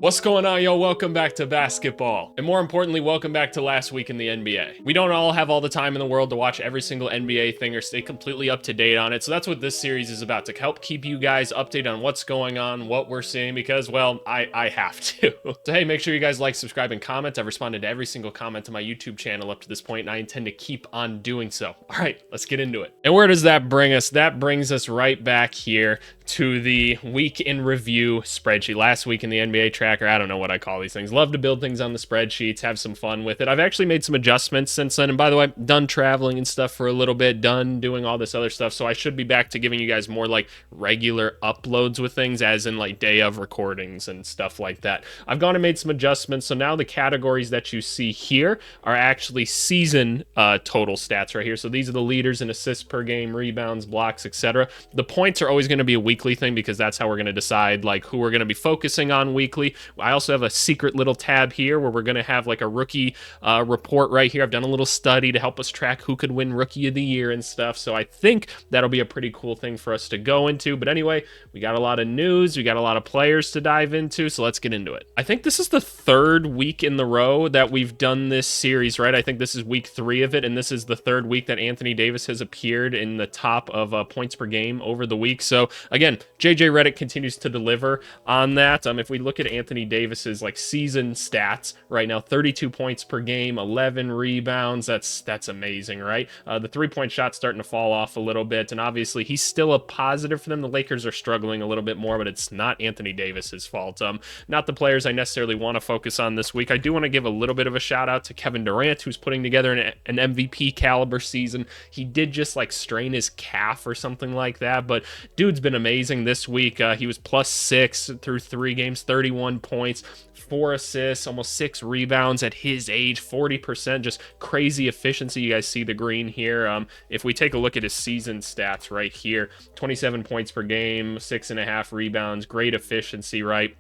What's going on, yo? Welcome back to basketball. And more importantly, welcome back to last week in the NBA. We don't all have all the time in the world to watch every single NBA thing or stay completely up to date on it. So that's what this series is about, to help keep you guys updated on what's going on, what we're seeing, because, well, I have to. So hey, make sure you guys like, subscribe, and comment. I've responded to every single comment on my YouTube channel up to this point, and I intend to keep on doing so. All right, let's get into it. And where does that bring us? That brings us right back here to the week in review spreadsheet. Last week in the NBA tracker, I don't know what I call these things. Love to build things on the spreadsheets, have some fun with it. I've actually made some adjustments since then. And by the way, done traveling and stuff for a little bit, done doing all this other stuff. So I should be back to giving you guys more like regular uploads with things, as in like day of recordings and stuff like that. I've gone and made some adjustments. So now the categories that you see here are actually season total stats right here. So these are the leaders in assists per game, rebounds, blocks, etc. The points are always going to be a weekly thing, because that's how we're going to decide like who we're going to be focusing on weekly. I also have a secret little tab here where we're going to have like a rookie report right here. I've done a little study to help us track who could win rookie of the year and stuff. So I think that'll be a pretty cool thing for us to go into. But anyway, we got a lot of news. We got a lot of players to dive into. So let's get into it. I think this is the third week in the row that we've done this series, right? I think this is week 3 of it. And this is the third week that Anthony Davis has appeared in the top of points per game over the week. So again, JJ Redick continues to deliver on that. If we look at Anthony Davis's like season stats right now, 32 points per game, 11 rebounds. That's amazing, right? The 3-point shot's starting to fall off a little bit, and obviously he's still a positive for them. The Lakers are struggling a little bit more, but it's not Anthony Davis's fault. Not the players I necessarily want to focus on this week. I do want to give a little bit of a shout out to Kevin Durant, who's putting together an MVP caliber season. He did just like strain his calf or something like that, but dude's been amazing this week. He was +6 through 3 games, 31 points, 4 assists, almost 6 rebounds at his age, 40%, just crazy efficiency. You guys see the green here. If we take a look at his season stats right here, 27 points per game, 6.5 rebounds, great efficiency, right?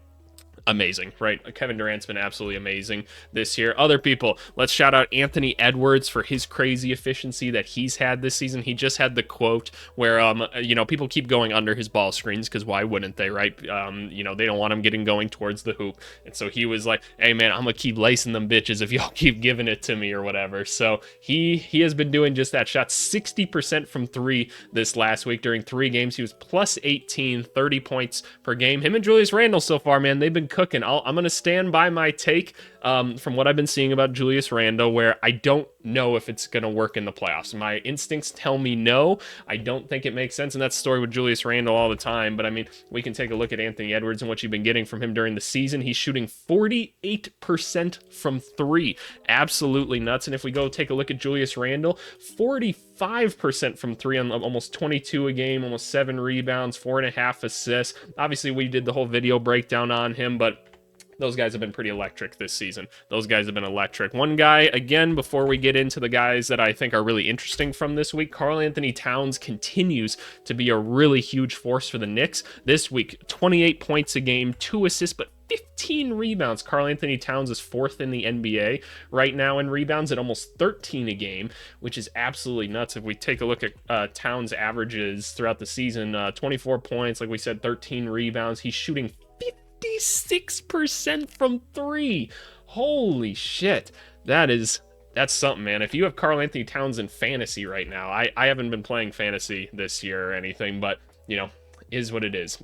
Amazing, right? Kevin Durant's been absolutely amazing this year. Other people, let's shout out Anthony Edwards for his crazy efficiency that he's had this season. He just had the quote where, people keep going under his ball screens, because why wouldn't they, right? They don't want him going towards the hoop. And so he was like, hey, man, I'm going to keep lacing them bitches if y'all keep giving it to me or whatever. So he has been doing just that. Shot 60% from 3 this last week. During 3 games, he was +18, 30 points per game. Him and Julius Randle so far, man, they've been cooking. I'm going to stand by my take from what I've been seeing about Julius Randle, where I don't know if it's going to work in the playoffs. My instincts tell me no. I don't think it makes sense, and that's the story with Julius Randle all the time. But I mean, we can take a look at Anthony Edwards and what you've been getting from him during the season. He's shooting 48% from 3. Absolutely nuts. And if we go take a look at Julius Randle, 45% from 3 on almost 22 a game, almost 7 rebounds, 4.5 assists. Obviously, we did the whole video breakdown on him, but those guys have been pretty electric this season. Those guys have been electric. One guy, again, before we get into the guys that I think are really interesting from this week, Karl-Anthony Towns continues to be a really huge force for the Knicks. This week, 28 points a game, 2 assists, but 15 rebounds. Karl-Anthony Towns is 4th in the NBA right now in rebounds at almost 13 a game, which is absolutely nuts. If we take a look at Towns' averages throughout the season, 24 points, like we said, 13 rebounds. He's shooting 56% from 3. Holy shit. That's something, man. If you have Karl-Anthony Towns in fantasy right now, I haven't been playing fantasy this year or anything, but, is what it is.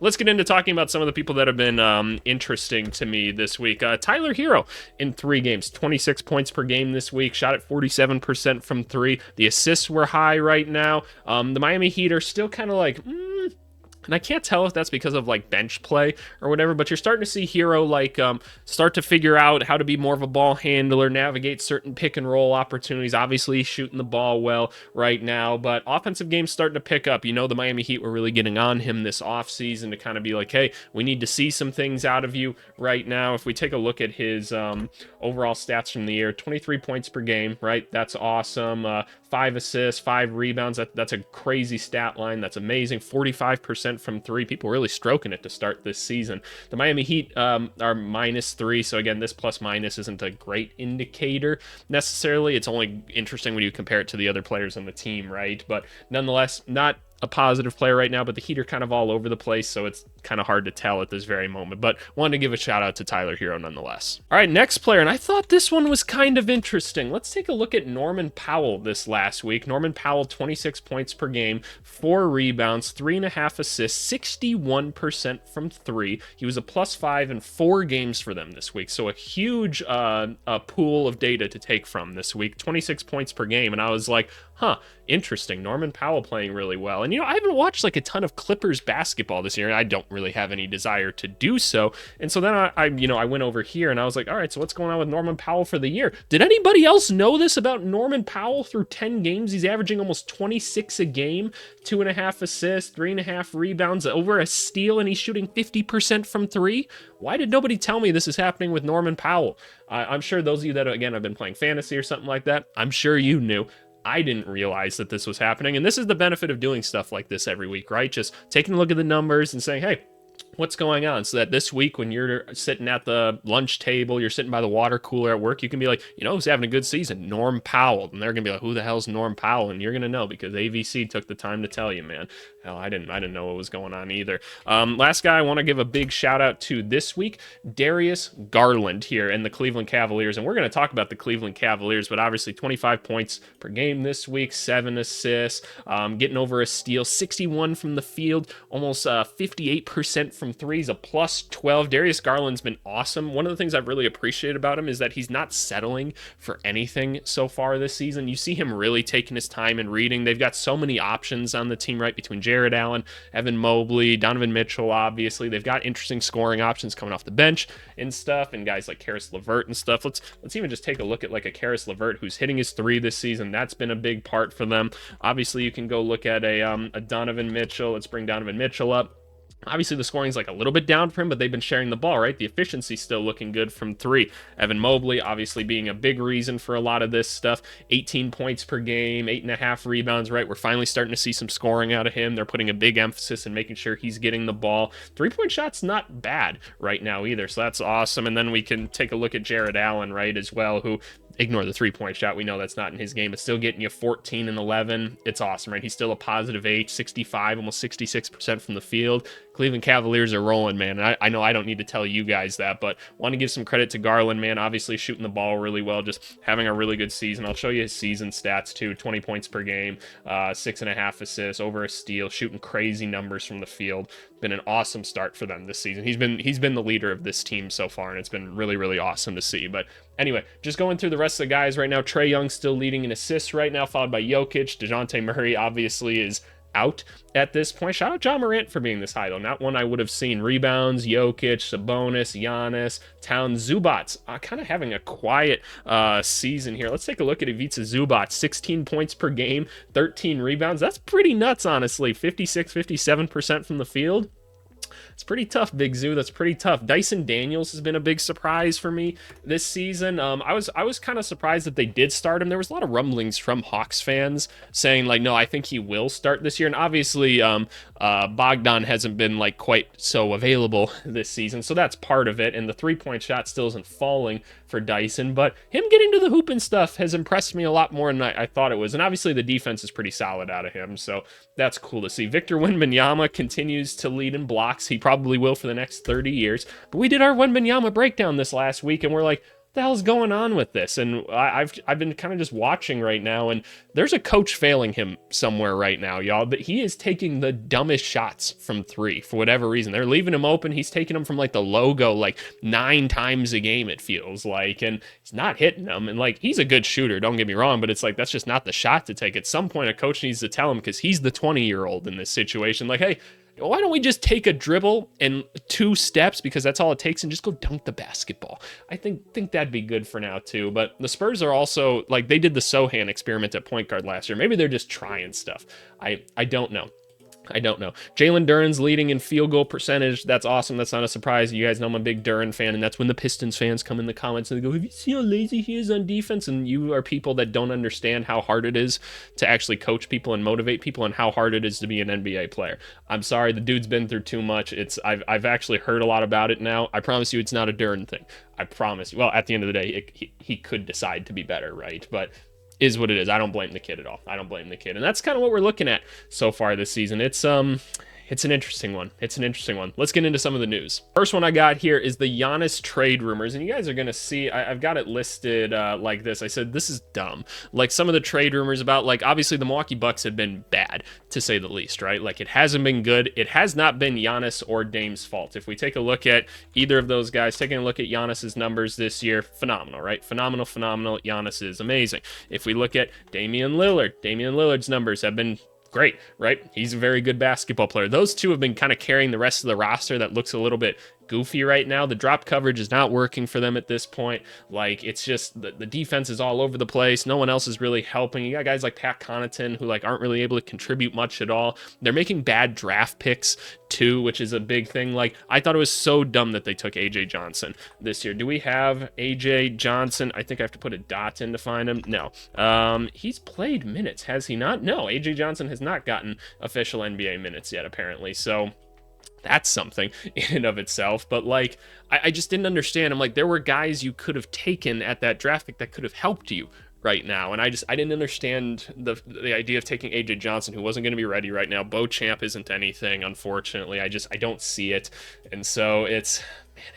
Let's get into talking about some of the people that have been interesting to me this week. Tyler Hero in 3 games, 26 points per game this week, shot at 47% from 3. The assists were high right now. The Miami Heat are still kind of like, and I can't tell if that's because of like bench play or whatever, but you're starting to see Hero start to figure out how to be more of a ball handler, navigate certain pick and roll opportunities. Obviously, he's shooting the ball well right now, but offensive game's starting to pick up. The Miami Heat were really getting on him this offseason to kind of be like, hey, we need to see some things out of you right now. If we take a look at his overall stats from the year, 23 points per game, right? That's awesome. 5 assists, 5 rebounds. That's a crazy stat line. That's amazing. 45% from 3. People really stroking it to start this season. The Miami Heat are -3. So again, this plus minus isn't a great indicator necessarily. It's only interesting when you compare it to the other players on the team, right? But nonetheless, not a positive player right now, but the Heat are kind of all over the place, so it's kind of hard to tell at this very moment. But wanted to give a shout out to Tyler Hero nonetheless. All right, next player, and I thought this one was kind of interesting. Let's take a look at Norman Powell this last week. Norman Powell, 26 points per game, 4 rebounds, 3.5 assists, 61% from 3. He was a +5 in 4 games for them this week, so a huge pool of data to take from this week. 26 points per game, and I was like, huh, interesting. Norman Powell playing really well. And, I haven't watched like a ton of Clippers basketball this year, and I don't really have any desire to do so. And so then I went over here and I was like, all right, so what's going on with Norman Powell for the year? Did anybody else know this about Norman Powell? Through 10 games, he's averaging almost 26 a game, 2.5 assists, 3.5 rebounds, over a steal, and he's shooting 50% from 3. Why did nobody tell me this is happening with Norman Powell? I'm sure those of you that, again, have been playing fantasy or something like that, I'm sure you knew. I didn't realize that this was happening. And this is the benefit of doing stuff like this every week, right? Just taking a look at the numbers and saying, hey, what's going on? So that this week, when you're sitting at the lunch table, you're sitting by the water cooler at work, you can be like, who's having a good season? Norm Powell. And they're going to be like, who the hell's Norm Powell? And you're going to know because AVC took the time to tell you, man. Hell, I didn't know what was going on either. Last guy I want to give a big shout out to this week, Darius Garland here in the Cleveland Cavaliers. And we're going to talk about the Cleveland Cavaliers, but obviously 25 points per game this week, 7 assists, getting over a steal, 61 from the field, almost 58% from 3s, a +12. Darius Garland's been awesome. One of the things I've really appreciated about him is that he's not settling for anything so far this season. You see him really taking his time and reading. They've got so many options on the team, right, between Jared Allen, Evan Mobley, Donovan Mitchell, obviously. They've got interesting scoring options coming off the bench and stuff, and guys like Karis LeVert and stuff. Let's even just take a look at like a Karis LeVert who's hitting his 3 this season. That's been a big part for them. Obviously, you can go look at a Donovan Mitchell. Let's bring Donovan Mitchell up. Obviously, the scoring's like a little bit down for him, but they've been sharing the ball, right? The efficiency's still looking good from 3. Evan Mobley, obviously being a big reason for a lot of this stuff. 18 points per game, 8.5 rebounds, right? We're finally starting to see some scoring out of him. They're putting a big emphasis in making sure he's getting the ball. 3-point shot's not bad right now either, so that's awesome. And then we can take a look at Jared Allen, right, as well, who... Ignore the 3-point shot. We know that's not in his game. It's still getting you 14 and 11. It's awesome, right? He's still a +8, 65, almost 66% from the field. Cleveland Cavaliers are rolling, man. And I know I don't need to tell you guys that, but want to give some credit to Garland, man. Obviously shooting the ball really well, just having a really good season. I'll show you his season stats too. 20 points per game, 6.5 assists, over a steal, shooting crazy numbers from the field. Been an awesome start for them this season. He's been the leader of this team so far, and it's been really, really awesome to see. But anyway, just going through the rest of the guys right now. Trae Young still leading in assists right now, followed by Jokic. DeJounte Murray obviously is out at this point. Shout out John Morant for being this high, though. Not one I would have seen. Rebounds, Jokic, Sabonis, Giannis, Towns, Zubats. Kind of having a quiet season here. Let's take a look at Ivica Zubac. 16 points per game, 13 rebounds. That's pretty nuts, honestly. 56, 57% from the field. It's pretty tough, Big Zoo. That's pretty tough. Dyson Daniels has been a big surprise for me this season. I was kind of surprised that they did start him. There was a lot of rumblings from Hawks fans saying like, no, I think he will start this year. And obviously, Bogdan hasn't been like quite so available this season, so that's part of it. And the 3-point shot still isn't falling for Dyson, but him getting to the hoop and stuff has impressed me a lot more than I thought it was. And obviously, the defense is pretty solid out of him, so that's cool to see. Victor Wembanyama continues to lead in blocks. He probably will for the next 30 years. But we did our Wembanyama breakdown this last week, and we're like, what the hell's going on with this? And I've been kind of just watching right now, and there's a coach failing him somewhere right now, y'all. But he is taking the dumbest shots from 3 for whatever reason. They're leaving him open. He's taking them from like the logo like 9 times a game, it feels like, and he's not hitting them. And like, he's a good shooter, don't get me wrong, but it's like that's just not the shot to take. At some point, a coach needs to tell him, because he's the 20-year-old in this situation, like, hey, why don't we just take a dribble and 2 steps, because that's all it takes, and just go dunk the basketball? I think that'd be good for now too. But the Spurs are also like, they did the Sohan experiment at point guard last year. Maybe they're just trying stuff. I don't know. Jalen Duren's leading in field goal percentage. That's awesome. That's not a surprise. You guys know I'm a big Duren fan, and that's when the Pistons fans come in the comments and they go, have you seen how lazy he is on defense? And you are people that don't understand how hard it is to actually coach people and motivate people, and how hard it is to be an NBA player. I'm sorry, the dude's been through too much. I've actually heard a lot about it now. I promise you it's not a Duren thing. I promise you. Well, at the end of the day, he could decide to be better, right? But is what it is. I don't blame the kid at all. I don't blame the kid. And that's kind of what we're looking at so far this season. It's an interesting one. It's an interesting one. Let's get into some of the news. First one I got here is the Giannis trade rumors. And you guys are going to see, I've got it listed like this. I said, this is dumb. Like some of the trade rumors about, like, obviously the Milwaukee Bucks have been bad, to say the least, right? Like, it hasn't been good. It has not been Giannis or Dame's fault. If we take a look at either of those guys, taking a look at Giannis's numbers this year, phenomenal, right? Phenomenal. Giannis is amazing. If we look at Damian Lillard's numbers have been great, right? He's a very good basketball player. Those two have been kind of carrying the rest of the roster that looks a little bit goofy right now. The drop coverage is not working for them at this point. Like, it's just the defense is all over the place. No one else is really helping. You got guys like Pat Connaughton who like aren't really able to contribute much at all. They're making bad draft picks too, which is a big thing. Like, I thought it was so dumb that they took AJ Johnson this year. Do we have AJ Johnson? I think I have to put a dot in to find him. No. He's played minutes, has he not? No, AJ Johnson has not gotten official NBA minutes yet, apparently. So that's something in and of itself. But like, I just didn't understand. I'm like, there were guys you could have taken at that draft pick that could have helped you right now. And I didn't understand the idea of taking AJ Johnson, who wasn't going to be ready right now. Beauchamp isn't anything, unfortunately. I don't see it. And so it's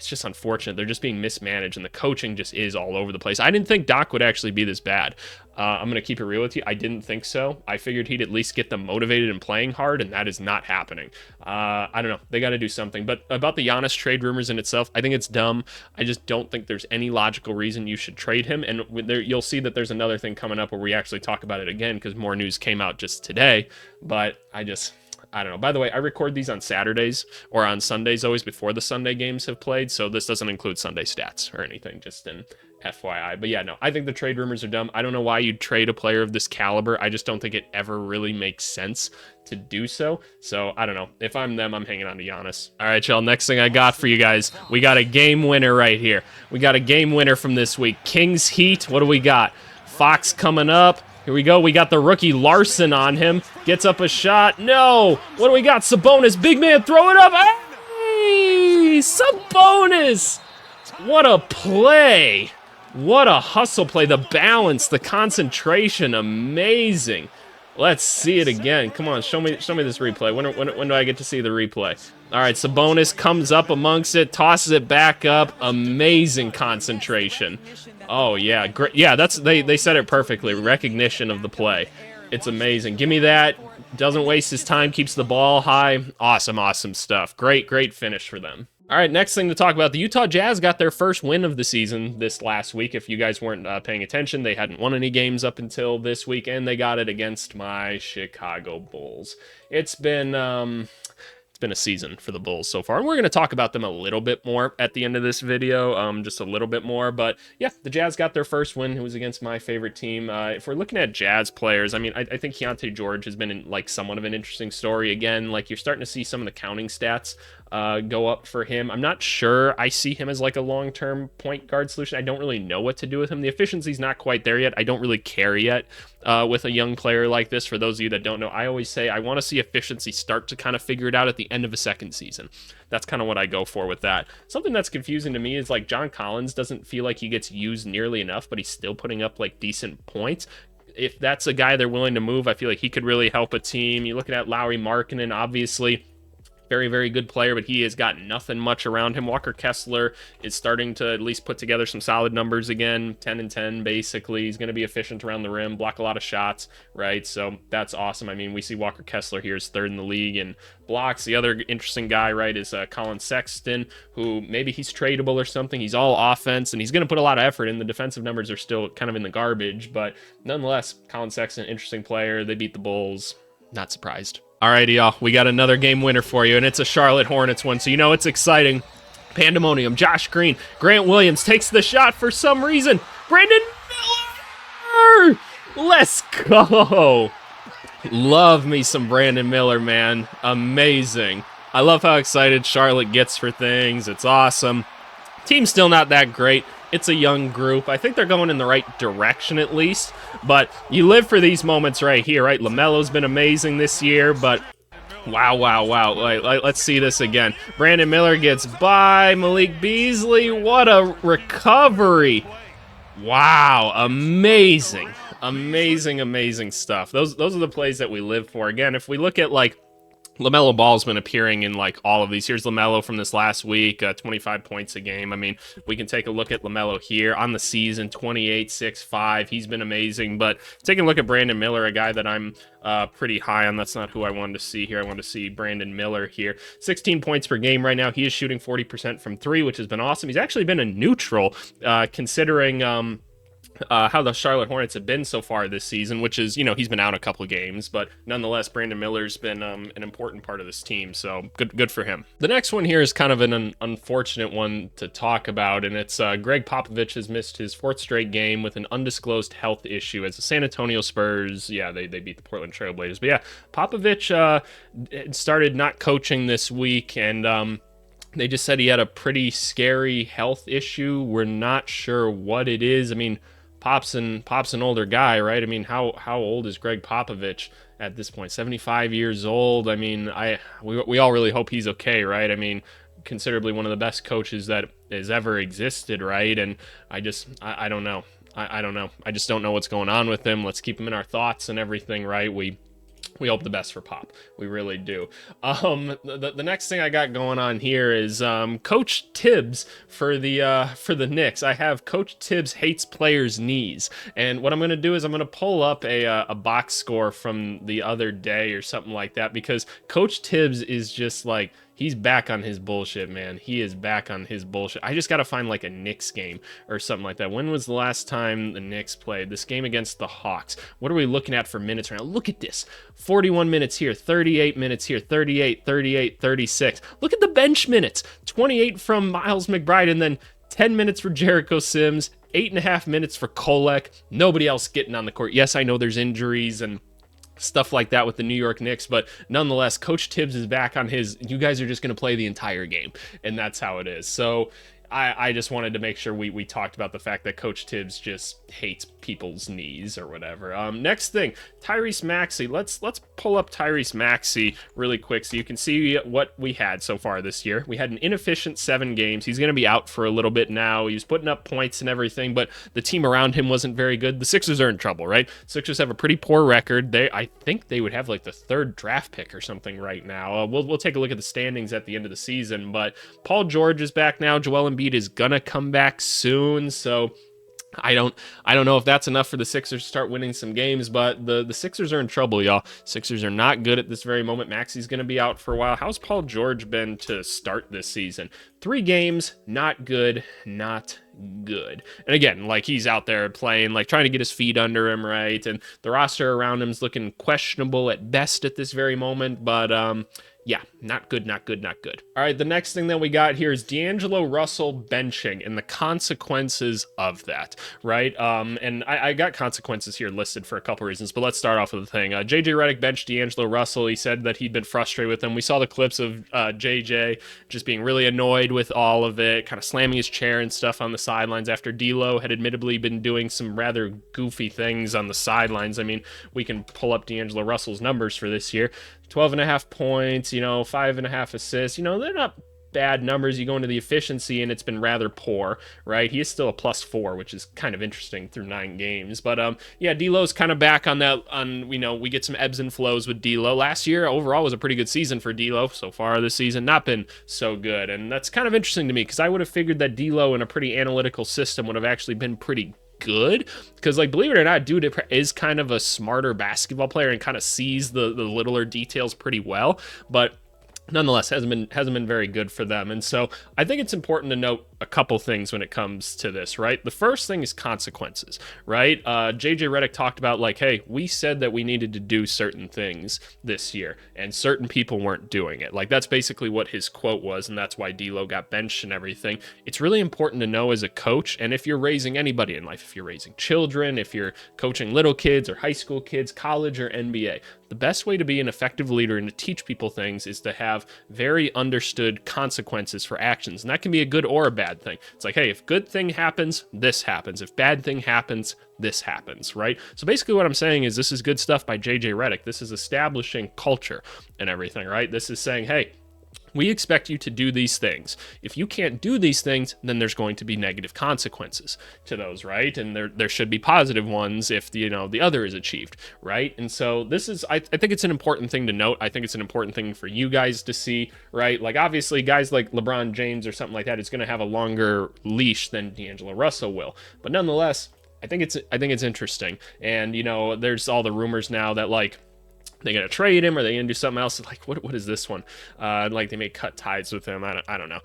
just unfortunate. They're just being mismanaged, and the coaching just is all over the place. I didn't think Doc would actually be this bad. I'm going to keep it real with you. I didn't think so. I figured he'd at least get them motivated and playing hard, and that is not happening. I don't know. They got to do something. But about the Giannis trade rumors in itself, I think it's dumb. I just don't think there's any logical reason you should trade him. And you'll see that there's another thing coming up where we actually talk about it again, because more news came out just today. But I don't know. By the way, I record these on Saturdays or on Sundays always before the Sunday games have played, so this doesn't include Sunday stats or anything, just in FYI. But yeah, no, I think the trade rumors are dumb. I don't know why you'd trade a player of this caliber. I just don't think it ever really makes sense to do so. So I don't know. If I'm them, I'm hanging on to Giannis. All right, y'all, next thing I got for you guys, we got a game winner right here. We got a game winner from this week. Kings Heat, what do we got? Fox coming up. Here we go. We got the rookie Larson on him. Gets up a shot. No. What do we got? Sabonis. Big man. Throw it up. Hey! Sabonis. What a play. What a hustle play. The balance, the concentration. Amazing. Let's see it again. Come on. Show me this replay. When do I get to see the replay? All right. Sabonis comes up amongst it. Tosses it back up. Amazing concentration. Oh, yeah, great. Yeah, they said it perfectly. Recognition of the play. It's amazing. Give me that. Doesn't waste his time, keeps the ball high. Awesome stuff. Great finish for them. All right, next thing to talk about, the Utah Jazz got their first win of the season this last week. If you guys weren't paying attention, they hadn't won any games up until this week, and they got it against my Chicago Bulls. It's been a season for the Bulls so far, and we're going to talk about them a little bit more at the end of this video, just a little bit more. But yeah, the Jazz got their first win. It was against my favorite team. If we're looking at Jazz players, I mean, I think Keontae George has been like somewhat of an interesting story again. Like, you're starting to see some of the counting stats go up for him. I'm not sure I see him as like a long-term point guard solution. I don't really know what to do with him. The efficiency's not quite there yet. I don't really care yet with a young player like this. For those of you that don't know, I always say I want to see efficiency start to kind of figure it out at the end of a second season. That's kind of what I go for with that. Something that's confusing to me is like John Collins doesn't feel like he gets used nearly enough, but he's still putting up like decent points. If that's a guy they're willing to move, I feel like he could really help a team. You're looking at Lauri Markkanen, obviously very good player, but he has got nothing much around him. Walker Kessler is starting to at least put together some solid numbers again, 10 and 10 basically. He's going to be efficient around the rim, block a lot of shots, right? So that's awesome. I mean, we see Walker Kessler here is third in the league in blocks. The other interesting guy, right, is Colin Sexton, who maybe he's tradable or something. He's all offense, and he's going to put a lot of effort in. The defensive numbers are still kind of in the garbage, but nonetheless, Colin Sexton, interesting player. They beat the Bulls. Not surprised. Alrighty, y'all, we got another game winner for you, and it's a Charlotte Hornets one, so you know it's exciting. Pandemonium, Josh Green, Grant Williams takes the shot for some reason. Brandon Miller! Let's go! Love me some Brandon Miller, man. Amazing. I love how excited Charlotte gets for things. It's awesome. Team's still not that great. It's a young group. I think they're going in the right direction at least, but you live for these moments right here, right? LaMelo's been amazing this year, but wow. Let's see this again. Brandon Miller gets by Malik Beasley. What a recovery. Wow, amazing. Amazing, amazing stuff. Those are the plays that we live for. Again, if we look at like LaMelo Ball's been appearing in like all of these. Here's LaMelo from this last week, 25 points a game. I mean, we can take a look at LaMelo here on the season, 28, 6, 5. He's been amazing. But taking a look at Brandon Miller, a guy that I'm pretty high on. That's not who I wanted to see here. I wanted to see Brandon Miller here. 16 points per game right now. He is shooting 40% from 3, which has been awesome. He's actually been a neutral, considering how the Charlotte Hornets have been so far this season, which is, he's been out a couple of games, but nonetheless, Brandon Miller's been an important part of this team, so good for him. The next one here is kind of an unfortunate one to talk about, and it's Greg Popovich has missed his 4th straight game with an undisclosed health issue as the San Antonio Spurs, they beat the Portland Trail Blazers. But yeah, Popovich started not coaching this week, and they just said he had a pretty scary health issue. We're not sure what it is. I mean, Pop's an older guy, right? I mean, how old is Greg Popovich at this point? 75 years old. I mean, we all really hope he's okay, right? I mean, considerably one of the best coaches that has ever existed, right? And I don't know. I don't know. I just don't know what's going on with him. Let's keep him in our thoughts and everything, right? We hope the best for Pop. We really do. The next thing I got going on here is Coach Tibbs for the Knicks. I have Coach Tibbs hates players' knees, and what I'm going to do is I'm going to pull up a box score from the other day or something like that, because Coach Tibbs is just like, he's back on his bullshit, man. He is back on his bullshit. I just got to find like a Knicks game or something like that. When was the last time the Knicks played? This game against the Hawks. What are we looking at for minutes right now? Look at this. 41 minutes here, 38 minutes here, 38, 38, 36. Look at the bench minutes. 28 from Miles McBride, and then 10 minutes for Jericho Sims, 8.5 minutes for Kolek. Nobody else getting on the court. Yes, I know there's injuries and stuff like that with the New York Knicks, but nonetheless, Coach Tibbs is back on his, you guys are just going to play the entire game, and that's how it is. So I just wanted to make sure we talked about the fact that Coach Tibbs just hates people's knees or whatever. Next thing, Tyrese Maxey. Let's pull up Tyrese Maxey really quick so you can see what we had so far this year. We had an inefficient 7 games. He's going to be out for a little bit now. He was putting up points and everything, but the team around him wasn't very good. The Sixers are in trouble, right? Sixers have a pretty poor record. I think they would have like the 3rd draft pick or something right now. We'll take a look at the standings at the end of the season, but Paul George is back now. Joel Embiid is gonna come back soon, so I don't know if that's enough for the Sixers to start winning some games, but the Sixers are in trouble, y'all. Sixers are not good at this very moment. Maxey's going to be out for a while. How's Paul George been to start this season? 3 games, not good, not good. And again, like, he's out there playing, like, trying to get his feet under him, right? And the roster around him's looking questionable at best at this very moment, but yeah, not good, not good, not good. All right, the next thing that we got here is D'Angelo Russell benching and the consequences of that, right? And I got consequences here listed for a couple reasons, but let's start off with the thing. JJ Redick benched D'Angelo Russell. He said that he'd been frustrated with him. We saw the clips of JJ just being really annoyed with all of it, kind of slamming his chair and stuff on the sidelines after D'Lo had admittedly been doing some rather goofy things on the sidelines. I mean, we can pull up D'Angelo Russell's numbers for this year. 12.5 points, 5.5 assists. They're not bad numbers. You go into the efficiency and it's been rather poor, right? He is still a +4, which is kind of interesting through 9 games. But yeah, D'Lo's kind of back on that. We get some ebbs and flows with D'Lo. Last year overall was a pretty good season for D'Lo. So far this season, not been so good. And that's kind of interesting to me, because I would have figured that D'Lo in a pretty analytical system would have actually been pretty good, because, like, believe it or not, dude is kind of a smarter basketball player and kind of sees the littler details pretty well, but nonetheless hasn't been very good for them. And so I think it's important to note a couple things when it comes to this, right? The first thing is consequences, right? JJ Redick talked about, like, hey, we said that we needed to do certain things this year and certain people weren't doing it. Like, that's basically what his quote was, and that's why D'Lo got benched and everything. It's really important to know as a coach, and if you're raising anybody in life, if you're raising children, if you're coaching little kids or high school kids, college or NBA, the best way to be an effective leader and to teach people things is to have very understood consequences for actions. And that can be a good or a bad thing. It's like, hey, if good thing happens, this happens. If bad thing happens, this happens, right? So basically what I'm saying is this is good stuff by JJ Redick. This is establishing culture and everything, right? This is saying, hey, We expect you to do these things. If you can't do these things, then there's going to be negative consequences to those, right? And there should be positive ones if the other is achieved, right? And so this is, I think it's an important thing to note. I think it's an important thing for you guys to see, right? Like obviously guys like LeBron James or something like that is going to have a longer leash than D'Angelo Russell will, but nonetheless, I think it's interesting. And there's all the rumors now that like they gonna trade him or they gonna do something else. Like what is this one? Like they may cut ties with him. I don't know.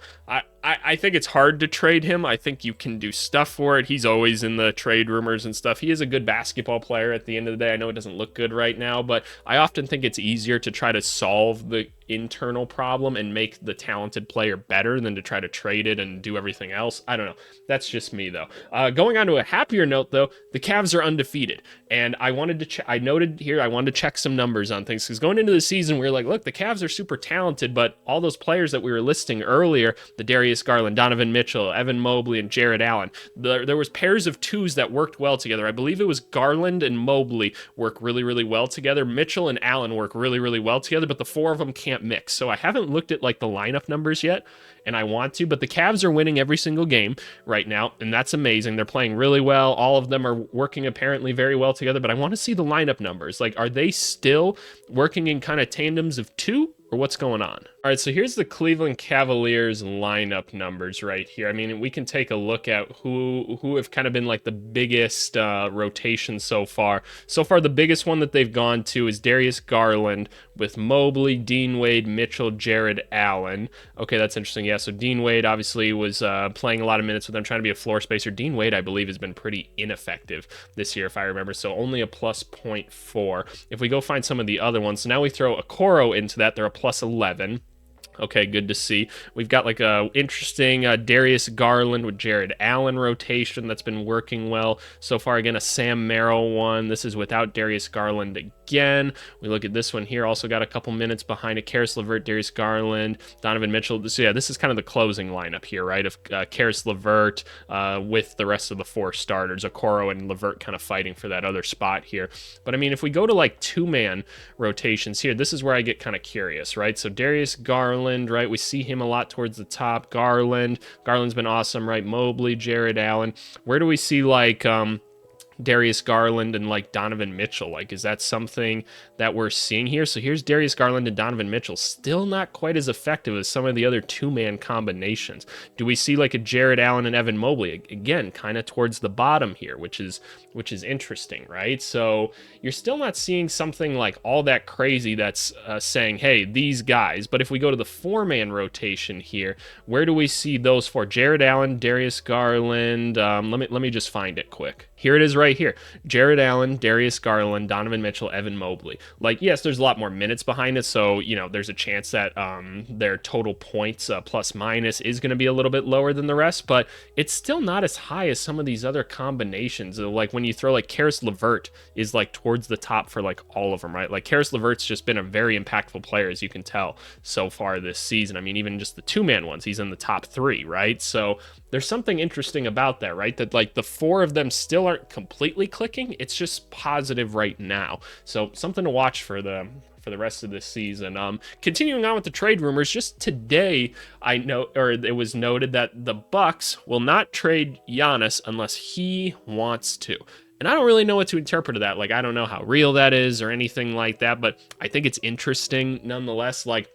I think it's hard to trade him. I think you can do stuff for it. He's always in the trade rumors and stuff. He is a good basketball player at the end of the day. I know it doesn't look good right now, but I often think it's easier to try to solve the internal problem and make the talented player better than to try to trade it and do everything else. I don't know. That's just me though. Going on to a happier note though, the Cavs are undefeated, and I wanted to I noted here I wanted to check some numbers on things because going into the season we were like, look, the Cavs are super talented, but all those players that we were listing earlier, the Darius Garland, Donovan Mitchell, Evan Mobley, and Jared Allen, there was pairs of twos that worked well together. I believe it was Garland and Mobley work really, really well together. Mitchell and Allen work really, really well together, but the four of them can't mix. So I haven't looked at like the lineup numbers yet, and I want to, but the Cavs are winning every single game right now, and that's amazing. They're playing really well. All of them are working apparently very well together, but I want to see the lineup numbers. Like, are they still working in kind of tandems of two? Or what's going on? All right, so here's the Cleveland Cavaliers lineup numbers right here. I mean, we can take a look at who have kind of been like the biggest rotation so far. So far, the biggest one that they've gone to is Darius Garland with Mobley, Dean Wade, Mitchell, Jared Allen. Okay, that's interesting. Yeah, so Dean Wade obviously was playing a lot of minutes with them, trying to be a floor spacer. Dean Wade, I believe, has been pretty ineffective this year, if I remember, so only a plus 0.4. If we go find some of the other ones, so now we throw Okoro into that, they're a plus 11. Okay, good to see. We've got like a interesting Darius Garland with Jared Allen rotation that's been working well so far. Again, a Sam Merrill one. This is without Darius Garland again. We look at this one here. Also got a couple minutes behind it. Karis LeVert, Darius Garland, Donovan Mitchell. So yeah, this is kind of the closing lineup here, right? Of Karis LeVert with the rest of the four starters. Okoro and LeVert kind of fighting for that other spot here. But I mean, if we go to like two-man rotations here, this is where I get kind of curious, right? So Darius Garland, right? We see him a lot towards the top. Garland's been awesome, right? Mobley, Jared Allen. Where do we see like Darius Garland and like Donovan Mitchell? Like, is that something that we're seeing here? So here's Darius Garland and Donovan Mitchell, still not quite as effective as some of the other two-man combinations. Do we see like a Jared Allen and Evan Mobley? Again, kind of towards the bottom here, which is interesting, right? So you're still not seeing something like all that crazy that's saying, hey, these guys. But if we go to the four-man rotation here, where do we see those four? Jared Allen, Darius Garland. Let me just find it quick. Here it is right here. Jared Allen, Darius Garland, Donovan Mitchell, Evan Mobley. Like, yes, there's a lot more minutes behind it, so, there's a chance that their total points plus minus is going to be a little bit lower than the rest, but it's still not as high as some of these other combinations. Like, when you throw, like, Karis LeVert is, like, towards the top for, like, all of them, right? Like, Karis LeVert's just been a very impactful player, as you can tell, so far this season. I mean, even just the two-man ones, he's in the top three, right? So there's something interesting about that, right? That, like, the four of them still aren't completely clicking. It's just positive right now. So something to watch for the rest of this season. Continuing on with the trade rumors, just today it was noted that the Bucks will not trade Giannis unless he wants to. And I don't really know what to interpret of that. Like, I don't know how real that is or anything like that, but I think it's interesting nonetheless. Like,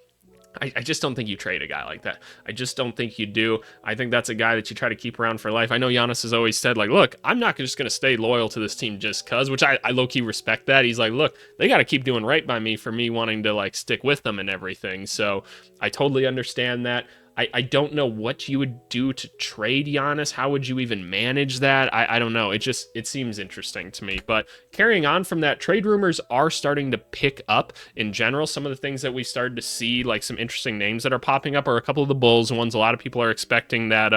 I just don't think you trade a guy like that. I just don't think you do. I think that's a guy that you try to keep around for life. I know Giannis has always said, like, look, I'm not just going to stay loyal to this team just because, which I low-key respect that. He's like, look, they got to keep doing right by me for me wanting to, like, stick with them and everything. So I totally understand that. I don't know what you would do to trade Giannis. How would you even manage that? I don't know. It seems interesting to me. But carrying on from that, trade rumors are starting to pick up in general. Some of the things that we started to see, like some interesting names that are popping up, are a couple of the Bulls ones. A lot of people are expecting that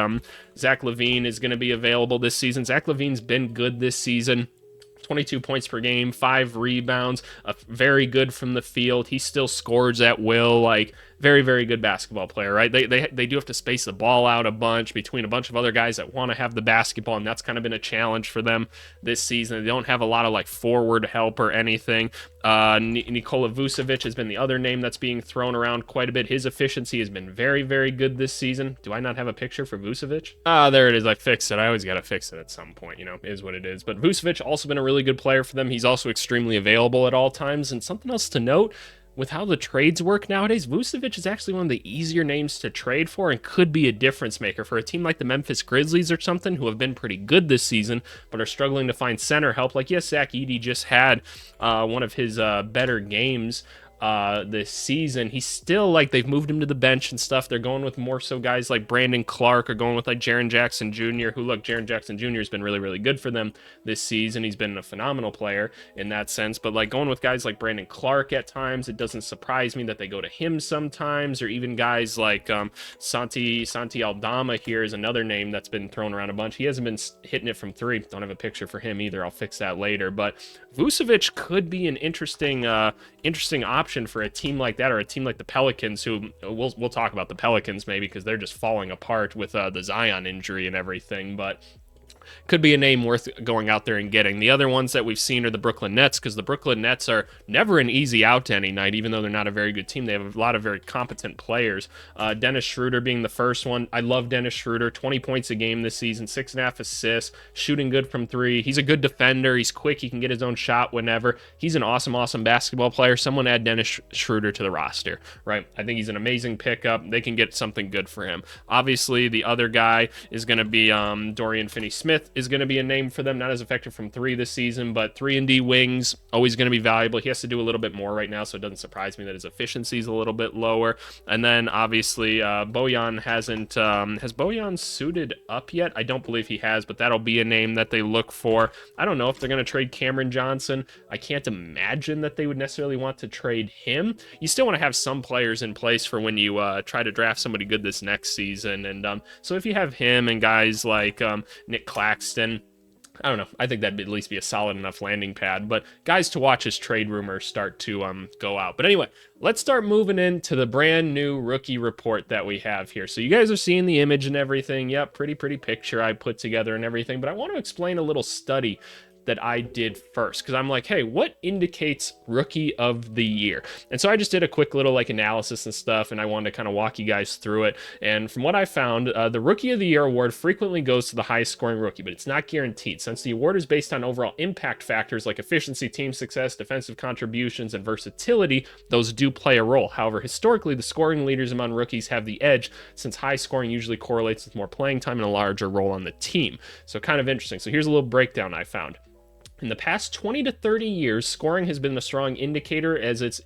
Zach LaVine is going to be available this season. Zach LaVine's been good this season. 22 points per game, 5 rebounds, very good from the field. He still scores at will. Like, very, very good basketball player, right? They do have to space the ball out a bunch between a bunch of other guys that want to have the basketball, and that's kind of been a challenge for them this season. They don't have a lot of like forward help or anything. Nikola Vucevic has been the other name that's being thrown around quite a bit. His efficiency has been very, very good this season. Do I not have a picture for Vucevic? There it is. I fixed it. I always got to fix it at some point, is what it is. But Vucevic also been a really good player for them. He's also extremely available at all times. And something else to note, with how the trades work nowadays, Vucevic is actually one of the easier names to trade for and could be a difference maker for a team like the Memphis Grizzlies or something, who have been pretty good this season, but are struggling to find center help. Like, yes, Zach Edey just had one of his better games this season. He's still, like, they've moved him to the bench and stuff. They're going with more so guys like Brandon Clark, or going with like Jaren Jackson Jr., who, look, Jaren Jackson Jr. has been really, really good for them this season. He's been a phenomenal player in that sense, but like going with guys like Brandon Clark at times, it doesn't surprise me that they go to him sometimes, or even guys like Santi Aldama here is another name that's been thrown around a bunch. He hasn't been hitting it from three. Don't have a picture for him either. I'll fix that later, but Vucevic could be an interesting option for a team like that, or a team like the Pelicans, who we'll talk about the Pelicans maybe, because they're just falling apart with the Zion injury and everything, but could be a name worth going out there and getting. The other ones that we've seen are the Brooklyn Nets, because the Brooklyn Nets are never an easy out to any night, even though they're not a very good team. They have a lot of very competent players. Dennis Schroeder being the first one. I love Dennis Schroeder. 20 points a game this season, 6.5 assists, shooting good from three. He's a good defender. He's quick. He can get his own shot whenever. He's an awesome, awesome basketball player. Someone add Dennis Schroeder to the roster, right? I think he's an amazing pickup. They can get something good for him. Obviously, the other guy is going to be Dorian Finney-Smith is going to be a name for them, not as effective from three this season, but 3-and-D wings, always going to be valuable. He has to do a little bit more right now, so it doesn't surprise me that his efficiency is a little bit lower. And then obviously Bojan has Bojan suited up yet? I don't believe he has, but that'll be a name that they look for. I don't know if they're going to trade Cameron Johnson. I can't imagine that they would necessarily want to trade him. You still want to have some players in place for when you try to draft somebody good this next season, and so if you have him and guys like Nick Claxton, I don't know, I think that'd at least be a solid enough landing pad, but guys to watch as trade rumors start to go out. But anyway, let's start moving into the brand new rookie report that we have here. So you guys are seeing the image and everything. Yep, pretty picture I put together and everything, but I want to explain a little study that I did first, because I'm like, hey, what indicates rookie of the year? And so I just did a quick little like analysis and stuff, and I wanted to kind of walk you guys through it. And from what I found, the rookie of the year award frequently goes to the highest scoring rookie, but it's not guaranteed, since the award is based on overall impact factors like efficiency, team success, defensive contributions, and versatility. Those do play a role. However, historically, the scoring leaders among rookies have the edge, since high scoring usually correlates with more playing time and a larger role on the team. So kind of interesting. So here's a little breakdown I found. In the past 20 to 30 years, scoring has been a strong indicator, as it's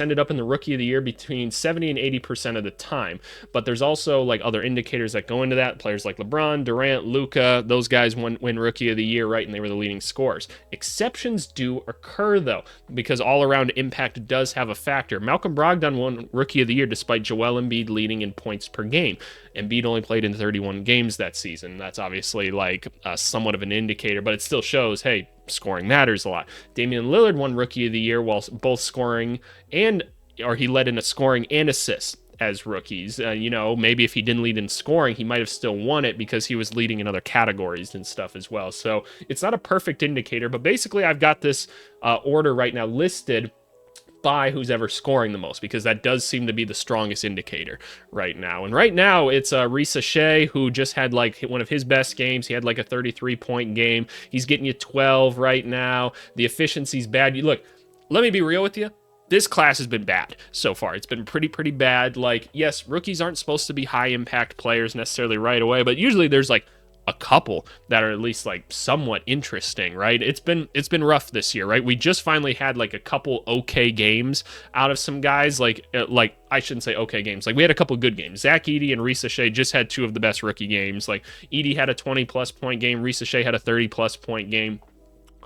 ended up in the rookie of the year between 70 and 80% of the time. But there's also like other indicators that go into that. Players like LeBron, Durant, Luka, those guys win rookie of the year, right? And they were the leading scorers. Exceptions do occur though, because all around impact does have a factor. Malcolm Brogdon won rookie of the year despite Joel Embiid leading in points per game. Embiid only played in 31 games that season. That's obviously like somewhat of an indicator, but it still shows, hey, scoring matters a lot. Damian Lillard won rookie of the year while both scoring he led in a scoring and assists as rookies. Maybe if he didn't lead in scoring, he might have still won it because he was leading in other categories and stuff as well. So it's not a perfect indicator, but basically I've got this order right now listed by who's ever scoring the most, because that does seem to be the strongest indicator right now. And right now it's Risa Shea, who just had like one of his best games. He had like a 33-point game. He's getting you 12 right now. The efficiency's bad. Look, let me be real with you. This class has been bad so far. It's been pretty bad. Like, yes, rookies aren't supposed to be high impact players necessarily right away, but usually there's like a couple that are at least like somewhat interesting, right? It's been rough this year, right? We just finally had like a couple okay games out of some guys, like I shouldn't say okay games. Like we had a couple good games. Zach Edey and Risa Shea just had two of the best rookie games. Like Edey had a 20+ point game. Risa Shea had a 30+ point game.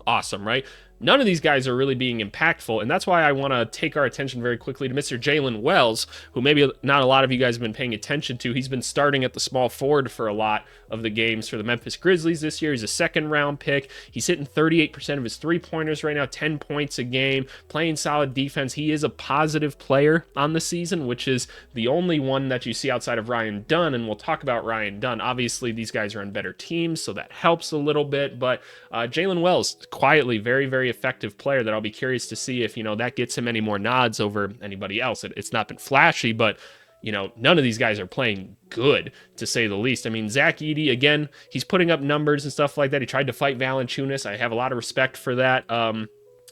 Awesome, right? none of these guys are really being impactful, and that's why I want to take our attention very quickly to Mr. Jalen Wells, who maybe not a lot of you guys have been paying attention to. He's been starting at the small forward for a lot of the games for the Memphis Grizzlies this year. He's a second-round pick. He's hitting 38% of his three-pointers right now, 10 points a game, playing solid defense. He is a positive player on the season, which is the only one that you see outside of Ryan Dunn, and we'll talk about Ryan Dunn. Obviously, these guys are on better teams, so that helps a little bit, but Jalen Wells, quietly, very, very effective player that I'll be curious to see if, that gets him any more nods over anybody else. It's not been flashy, but none of these guys are playing good, to say the least. I mean, Zach Edey, again, he's putting up numbers and stuff like that. He tried to fight Valanciunas. I have a lot of respect for that.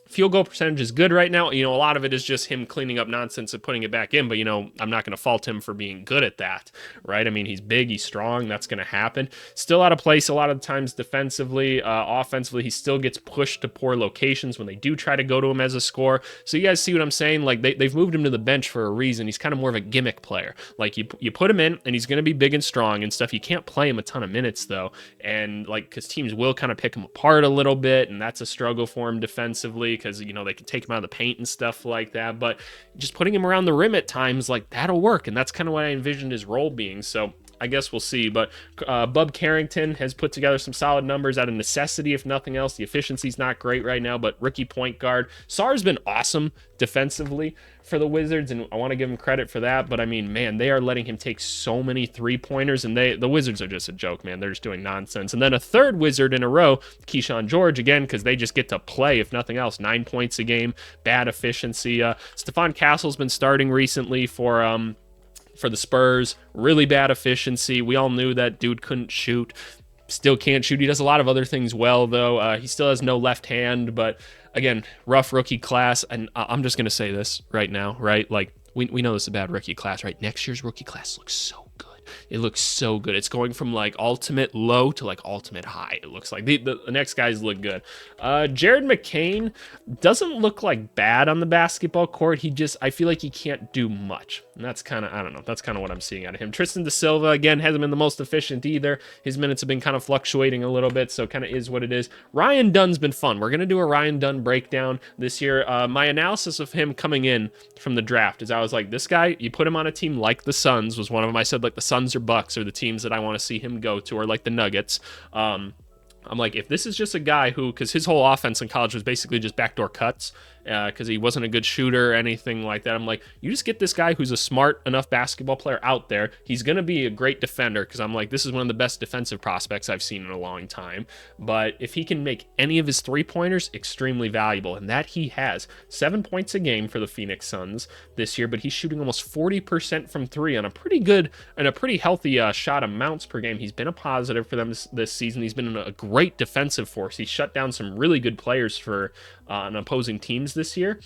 Field goal percentage is good right now. A lot of it is just him cleaning up nonsense and putting it back in, but, I'm not going to fault him for being good at that, right? I mean, he's big, he's strong, that's going to happen. Still out of place a lot of the times defensively. Offensively, he still gets pushed to poor locations when they do try to go to him as a scorer. So you guys see what I'm saying? Like, they've moved him to the bench for a reason. He's kind of more of a gimmick player. Like, you put him in, and he's going to be big and strong and stuff. You can't play him a ton of minutes, though, and, because teams will kind of pick him apart a little bit, and that's a struggle for him defensively, because they can take him out of the paint and stuff like that, but just putting him around the rim at times, that'll work, and that's kind of what I envisioned his role being. So I guess we'll see. But Bub Carrington has put together some solid numbers out of necessity, if nothing else. The efficiency's not great right now, but rookie point guard Sarr's been awesome defensively for the Wizards, and I want to give him credit for that. But I mean, man, they are letting him take so many three-pointers, and the Wizards are just a joke, man. They're just doing nonsense. And then a third Wizard in a row, Keyshawn George, again, because they just get to play, if nothing else. 9 points a game, bad efficiency. Stephon Castle's been starting recently for the Spurs, really bad efficiency. We all knew that dude couldn't shoot, still can't shoot. He does a lot of other things well, though. He still has no left hand, but again, rough rookie class. And I'm just going to say this right now, right? We know this is a bad rookie class, right? Next year's rookie class looks so good. It looks so good. It's going from ultimate low to ultimate high. It looks like the next guys look good. Jared McCain doesn't look bad on the basketball court. I feel like he can't do much. And that's kind of, I don't know. That's kind of what I'm seeing out of him. Tristan Da Silva, again, hasn't been the most efficient either. His minutes have been kind of fluctuating a little bit, so kind of is what it is. Ryan Dunn's been fun. We're going to do a Ryan Dunn breakdown this year. My analysis of him coming in from the draft is I was like, this guy, you put him on a team like the Suns, was one of them. I said the Suns or Bucks are the teams that I want to see him go to, or the Nuggets. I'm like, if this is just a guy who, because his whole offense in college was basically just backdoor cuts, because he wasn't a good shooter or anything like that. I'm like, you just get this guy who's a smart enough basketball player out there. He's going to be a great defender, because I'm like, this is one of the best defensive prospects I've seen in a long time. But if he can make any of his three-pointers, extremely valuable. And that he has. 7 points a game for the Phoenix Suns this year, but he's shooting almost 40% from three on a pretty good and a pretty healthy shot amounts per game. He's been a positive for them this season. He's been a great defensive force. He's shut down some really good players for on opposing teams this year.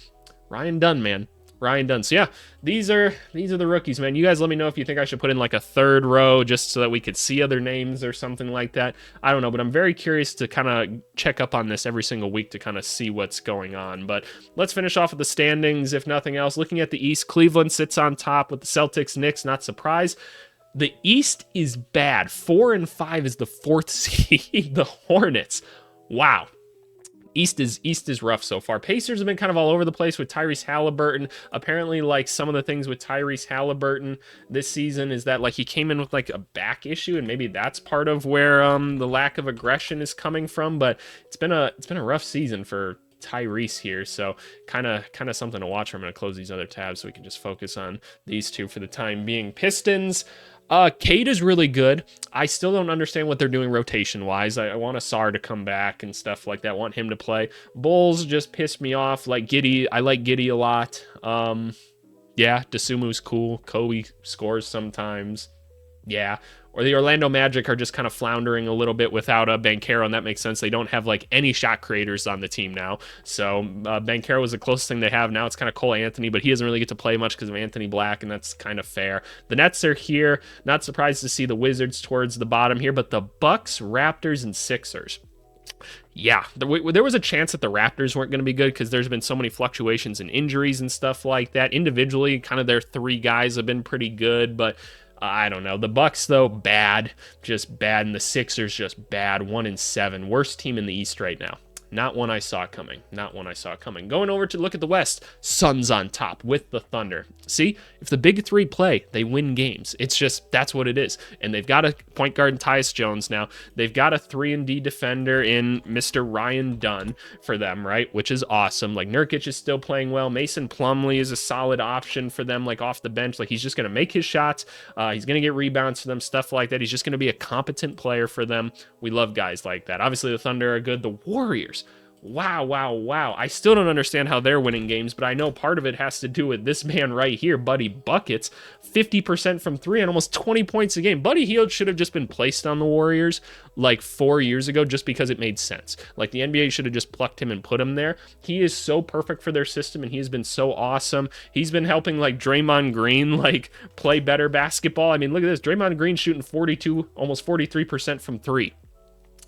Ryan Dunn, man. Ryan Dunn. So yeah, these are the rookies, man. You guys let me know if you think I should put in a third row just so that we could see other names or something like that. I don't know, but I'm very curious to kind of check up on this every single week to kind of see what's going on. But let's finish off with the standings, if nothing else. Looking at the East, Cleveland sits on top with the Celtics, Knicks, not surprised. The East is bad. 4-5 is the fourth seed. The Hornets. Wow. East is rough so far. Pacers have been kind of all over the place with Tyrese Halliburton. Apparently, some of the things with Tyrese Halliburton this season is that he came in with a back issue, and maybe that's part of where the lack of aggression is coming from. But it's been a rough season for Tyrese here, so kind of something to watch. I'm going to close these other tabs so we can just focus on these two for the time being. Pistons. Cade is really good. I still don't understand what they're doing rotation-wise. I want Asar to come back and stuff like that. I want him to play. Bulls just pissed me off. Giddey. I like Giddey a lot. Yeah, Desumu's cool. Kobe scores sometimes. Yeah. Or the Orlando Magic are just kind of floundering a little bit without Banchero, and that makes sense. They don't have any shot creators on the team now. So Banchero was the closest thing they have. Now it's kind of Cole Anthony, but he doesn't really get to play much because of Anthony Black, and that's kind of fair. The Nets are here. Not surprised to see the Wizards towards the bottom here, but the Bucks, Raptors, and Sixers. Yeah, there was a chance that the Raptors weren't going to be good because there's been so many fluctuations and injuries and stuff like that. Individually, kind of their three guys have been pretty good, but I don't know. The Bucks, though, bad, just bad, and the Sixers just bad. 1-7, worst team in the East right now. Not one I saw coming. Not one I saw coming. Going over to look at the West, Suns on top with the Thunder. See, if the big three play, they win games. It's just, that's what it is. And they've got a point guard in Tyus Jones now. They've got a 3-and-D defender in Mr. Ryan Dunn for them, right? Which is awesome. Like, Nurkic is still playing well. Mason Plumlee is a solid option for them, like off the bench. Like, he's just going to make his shots. He's going to get rebounds for them, stuff like that. He's just going to be a competent player for them. We love guys like that. Obviously, the Thunder are good. The Warriors, wow. I still don't understand how they're winning games, but I know part of it has to do with this man right here, Buddy Buckets, 50% from three and almost 20 points a game. Buddy Hield should have just been placed on the Warriors like 4 years ago just because it made sense. Like, the NBA should have just plucked him and put him there. He is so perfect for their system, and he has been so awesome. He's been helping, like, Draymond Green, like, play better basketball. I mean, look at this. Draymond Green shooting 42, almost 43% from three.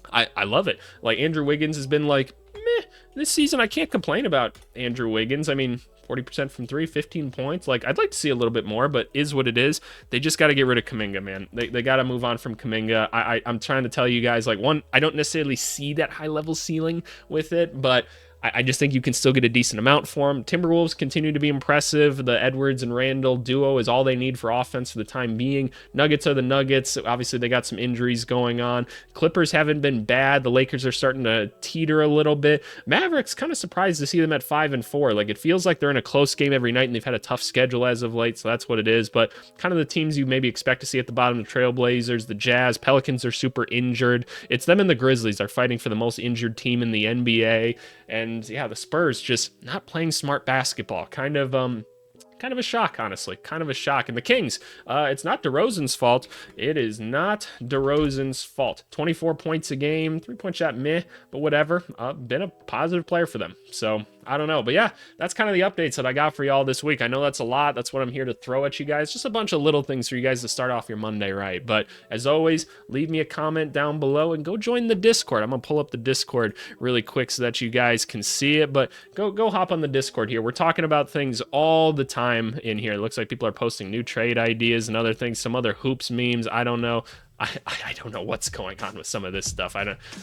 I love it. Like, Andrew Wiggins has been like, meh, this season. I can't complain about Andrew Wiggins. I mean, 40% from three, 15 points. Like, I'd like to see a little bit more, but is what it is. They just got to get rid of Kuminga, man. They got to move on from Kuminga. I'm trying to tell you guys, like, one, I don't necessarily see that high level ceiling with it, but I just think you can still get a decent amount for him. Timberwolves continue to be impressive. The Edwards and Randall duo is all they need for offense for the time being. Nuggets are the Nuggets. Obviously, they got some injuries going on. Clippers haven't been bad. The Lakers are starting to teeter a little bit. Mavericks, kind of surprised to see them at 5-4. Like, it feels like they're in a close game every night, and they've had a tough schedule as of late, so that's what it is. But kind of the teams you maybe expect to see at the bottom, the Trailblazers, the Jazz, Pelicans are super injured. It's them and the Grizzlies are fighting for the most injured team in the NBA. And yeah, the Spurs just not playing smart basketball. Kind of a shock, honestly. Kind of a shock. And the Kings, it's not DeRozan's fault. It is not DeRozan's fault. 24 points a game, 3-point shot, meh, but whatever. Been a positive player for them. So, I don't know. But yeah, that's kind of the updates that I got for y'all this week. I know that's a lot. That's what I'm here to throw at you guys. Just a bunch of little things for you guys to start off your Monday right. But as always, leave me a comment down below and go join the Discord. I'm going to pull up the Discord really quick so that you guys can see it. But go hop on the Discord here. We're talking about things all the time in here. It looks like people are posting new trade ideas and other things, some other hoops memes. I don't know. I don't know what's going on with some of this stuff.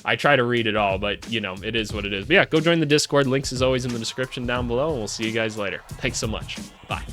I try to read it all, but you know, it is what it is. But yeah, go join the Discord. Links is always in the description down below, and we'll see you guys later. Thanks so much. Bye.